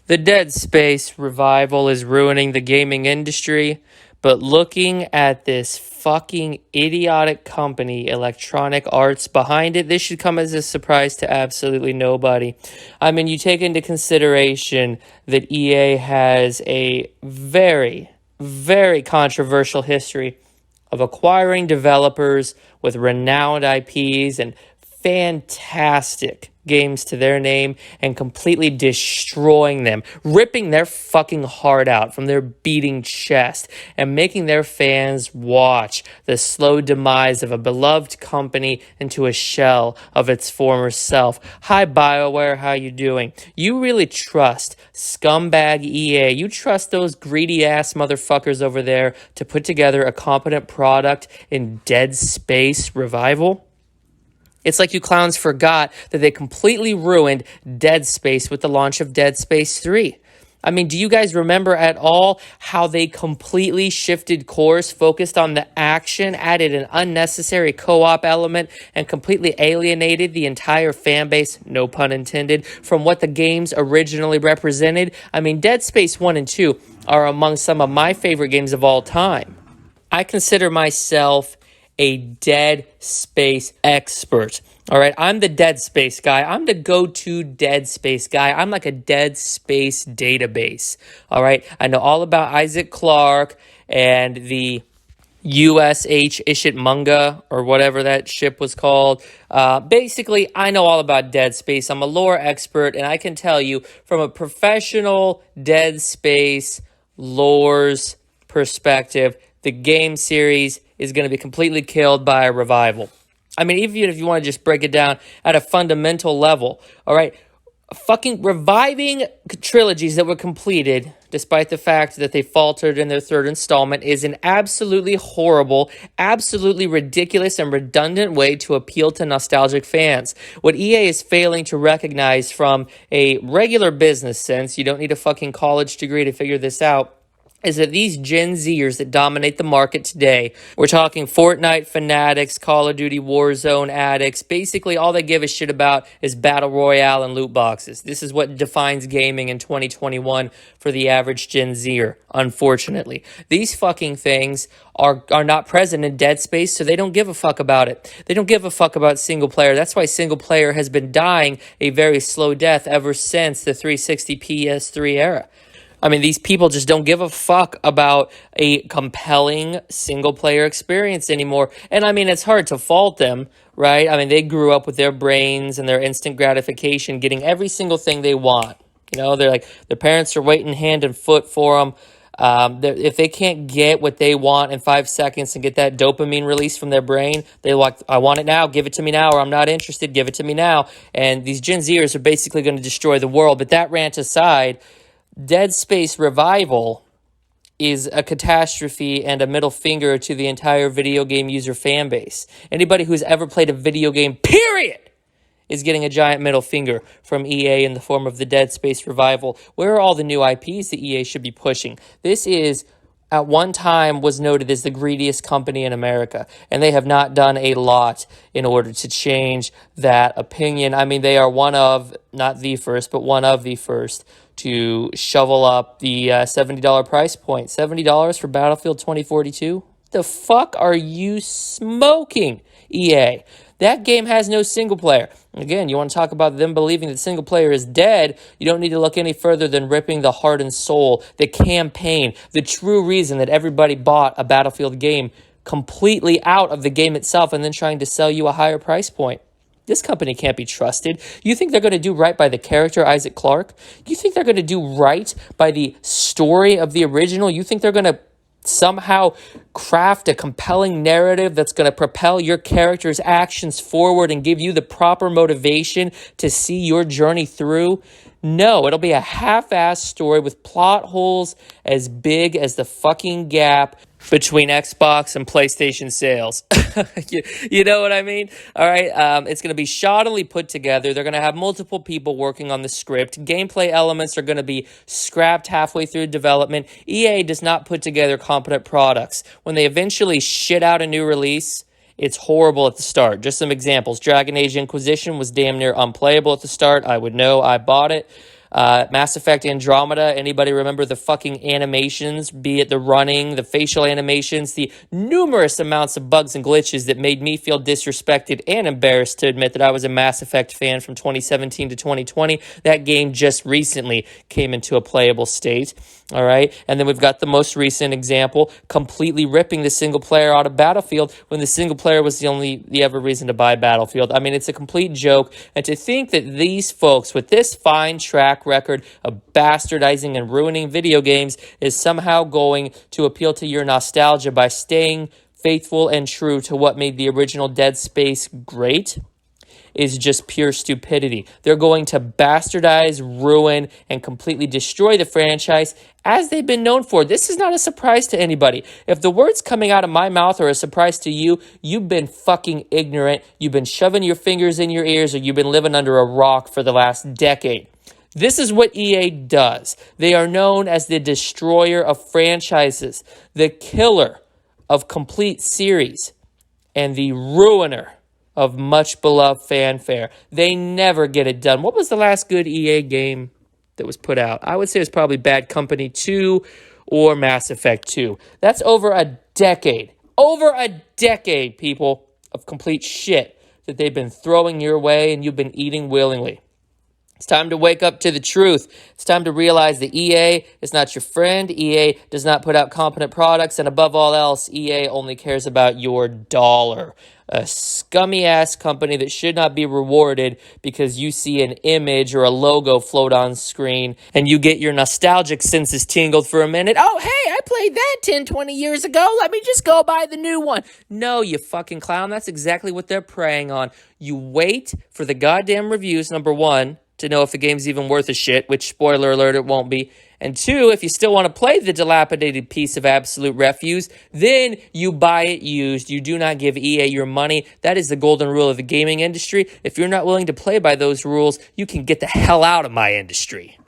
The Dead Space revival is ruining the gaming industry, but looking at this fucking idiotic company, Electronic Arts, behind it, this should come as a surprise to absolutely nobody. I mean, you take into consideration that EA has a very, very controversial history of acquiring developers with renowned IPs and fantastic games to their name and completely destroying them, ripping their fucking heart out from their beating chest and making their fans watch the slow demise of a beloved company into a shell of its former self. Hi BioWare, how you doing? You really trust scumbag EA? You trust those greedy ass motherfuckers over there to put together a competent product in Dead Space Revival? It's like you clowns forgot that they completely ruined Dead Space with the launch of Dead Space 3. I mean, do you guys remember at all how they completely shifted course, focused on the action, added an unnecessary co-op element, and completely alienated the entire fan base, no pun intended, from what the games originally represented? I mean, Dead Space 1 and 2 are among some of my favorite games of all time. I consider myself a Dead Space expert. All right, I'm the Dead Space guy. I'm the go-to Dead Space guy. I'm like a Dead Space database. All right, I know all about Isaac Clarke and the USH Ishitmunga or whatever that ship was called. Basically, I know all about Dead Space. I'm a lore expert, and I can tell you from a professional Dead Space lore's perspective, the game series is going to be completely killed by a revival. I mean, even if you want to just break it down at a fundamental level, all right, fucking reviving trilogies that were completed, despite the fact that they faltered in their third installment, is an absolutely horrible, absolutely ridiculous and redundant way to appeal to nostalgic fans. What EA is failing to recognize from a regular business sense, you don't need a fucking college degree to figure this out, is that these Gen Zers that dominate the market today, we're talking Fortnite fanatics, Call of Duty Warzone addicts, basically all they give a shit about is Battle Royale and loot boxes. This is what defines gaming in 2021 for the average Gen Zer, unfortunately. These fucking things are not present in Dead Space, so they don't give a fuck about it. They don't give a fuck about single player. That's why single player has been dying a very slow death ever since the 360 PS3 era. I mean, these people just don't give a fuck about a compelling single-player experience anymore. And, I mean, it's hard to fault them, right? I mean, they grew up with their brains and their instant gratification, getting every single thing they want. You know, they're like, their parents are waiting hand and foot for them. If they can't get what they want in 5 seconds and get that dopamine release from their brain, they're like, I want it now, give it to me now, or I'm not interested, give it to me now. And these Gen Zers are basically going to destroy the world. But that rant aside, Dead Space Revival is a catastrophe and a middle finger to the entire video game user fan base. Anybody who's ever played a video game, period, is getting a giant middle finger from EA in the form of the Dead Space Revival. Where are all the new IPs that EA should be pushing? This is, at one time, was noted as the greediest company in America, and they have not done a lot in order to change that opinion. I mean, they are one of, not the first, but one of the first to shovel up the $70 price point. $70 for Battlefield 2042? The fuck are you smoking, EA? That game has no single player. Again, you want to talk about them believing that single player is dead, you don't need to look any further than ripping the heart and soul, the campaign, the true reason that everybody bought a Battlefield game completely out of the game itself and then trying to sell you a higher price point. This company can't be trusted. You think they're going to do right by the character Isaac Clarke? You think they're going to do right by the story of the original? You think they're going to somehow craft a compelling narrative that's going to propel your character's actions forward and give you the proper motivation to see your journey through? No, it'll be a half-assed story with plot holes as big as the fucking gap between Xbox and PlayStation sales. You know what I mean? All right, it's going to be shoddily put together. They're going to have multiple people working on the script. Gameplay elements are going to be scrapped halfway through development. EA does not put together competent products. When they eventually shit out a new release, it's horrible at the start. Just some examples. Dragon Age Inquisition was damn near unplayable at the start. I would know. I bought it. Mass Effect Andromeda, anybody remember the fucking animations, be it the running, the facial animations, the numerous amounts of bugs and glitches that made me feel disrespected and embarrassed to admit that I was a Mass Effect fan from 2017 to 2020. That game just recently came into a playable state. All right. And then we've got the most recent example, completely ripping the single player out of Battlefield when the single player was the ever reason to buy Battlefield. I mean, it's a complete joke. And to think that these folks with this fine track record of bastardizing and ruining video games is somehow going to appeal to your nostalgia by staying faithful and true to what made the original Dead Space great is just pure stupidity. They're going to bastardize, ruin, and completely destroy the franchise as they've been known for. This is not a surprise to anybody. If the words coming out of my mouth are a surprise to you, you've been fucking ignorant. You've been shoving your fingers in your ears, or you've been living under a rock for the last decade. This is what EA does. They are known as the destroyer of franchises, the killer of complete series, and the ruiner of much beloved fanfare. They never get it done. What was the last good EA game that was put out? I would say it was probably Bad Company 2 or Mass Effect 2. That's over a decade. Over a decade, people, of complete shit that they've been throwing your way and you've been eating willingly. It's time to wake up to the truth. It's time to realize that EA is not your friend. EA does not put out competent products. And above all else, EA only cares about your dollar. A scummy-ass company that should not be rewarded because you see an image or a logo float on screen and you get your nostalgic senses tingled for a minute. Oh, hey, I played that 10, 20 years ago. Let me just go buy the new one. No, you fucking clown. That's exactly what they're preying on. You wait for the goddamn reviews, number one, to know if the game's even worth a shit, which, spoiler alert, it won't be. And two, if you still want to play the dilapidated piece of absolute refuse, then you buy it used. You do not give EA your money. That is the golden rule of the gaming industry. If you're not willing to play by those rules, you can get the hell out of my industry.